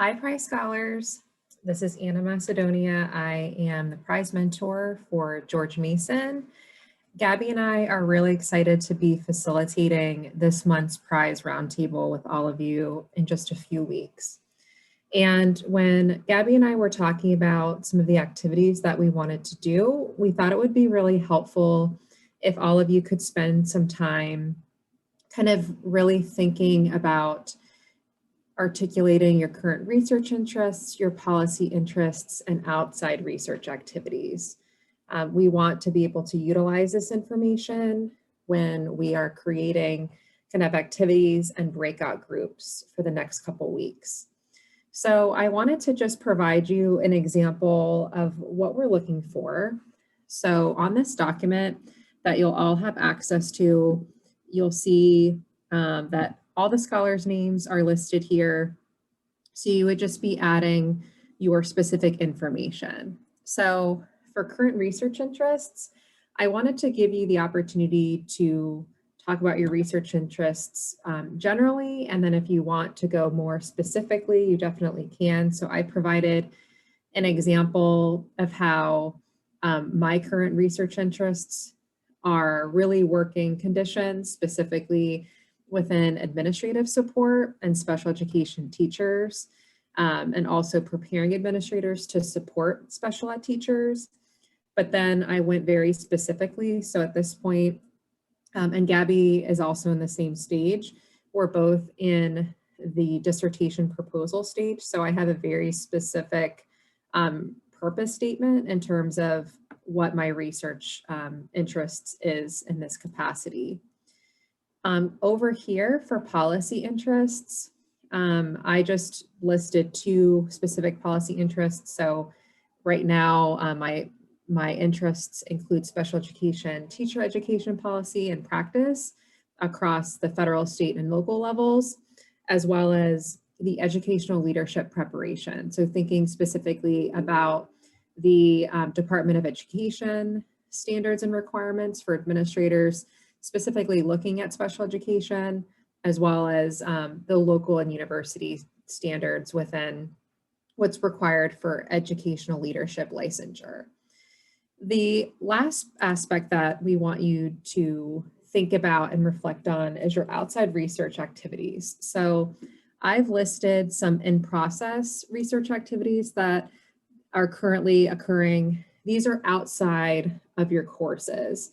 Hi, PRISE Scholars. This is Anna Macedonia. I am the PRISE mentor for George Mason. Gabby and I are really excited to be facilitating this month's PRISE Roundtable with all of you in just a few weeks. And when Gabby and I were talking about some of the activities that we wanted to do, we thought it would be really helpful if all of you could spend some time kind of really thinking about articulating your current research interests, your policy interests, and outside research activities. We want to be able to utilize this information when we are creating kind of activities and breakout groups for the next couple weeks. So I wanted to just provide you an example of what we're looking for. So on this document that you'll all have access to, you'll see that all the scholars' names are listed here. So you would just be adding your specific information. So for current research interests, I wanted to give you the opportunity to talk about your research interests generally, and then if you want to go more specifically, you definitely can. So I provided an example of how my current research interests are really working conditions, specifically within administrative support and special education teachers, and also preparing administrators to support special ed teachers. But then I went very specifically. So at this point, and Gabby is also in the same stage, we're both in the dissertation proposal stage. So I have a very specific purpose statement in terms of what my research interests is in this capacity. Over here for policy interests, I just listed two specific policy interests. So right now, my interests include special education, teacher education policy and practice across the federal, state, and local levels, as well as the educational leadership preparation. So thinking specifically about the Department of Education standards and requirements for administrators, specifically looking at special education, as well as the local and university standards within what's required for educational leadership licensure. The last aspect that we want you to think about and reflect on is your outside research activities. So I've listed some in-process research activities that are currently occurring. These are outside of your courses.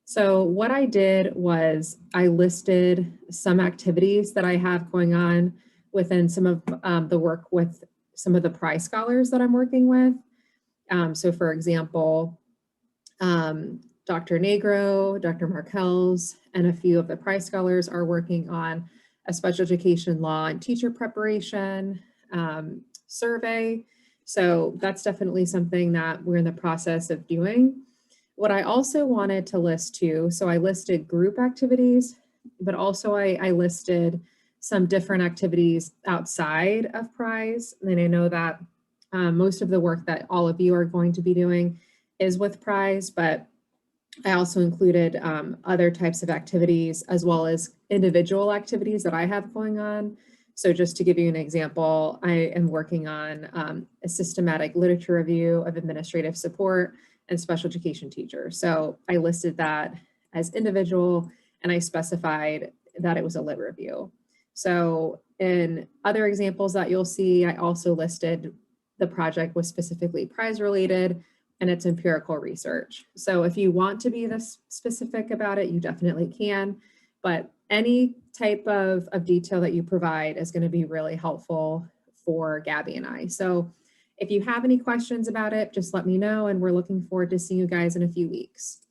So what I did was I listed some activities that I have going on within some of the work with some of the PRISE scholars that I'm working with. So for example, Dr. Negro, Dr. Markels, and a few of the PRISE scholars are working on a special education law and teacher preparation survey. So that's definitely something that we're in the process of doing. What I also wanted to list too, so I listed group activities, but also I listed some different activities outside of PRISE. And I know that most of the work that all of you are going to be doing is with PRISE, but I also included other types of activities as well as individual activities that I have going on. So just to give you an example, I am working on a systematic literature review of administrative support and special education teachers. So I listed that as individual and I specified that it was a lit review. So in other examples that you'll see, I also listed the project was specifically PRISE related and it's empirical research. So if you want to be this specific about it, you definitely can, but any type of detail that you provide is going to be really helpful for Gabby and I. So if you have any questions about it, just let me know, and we're looking forward to seeing you guys in a few weeks.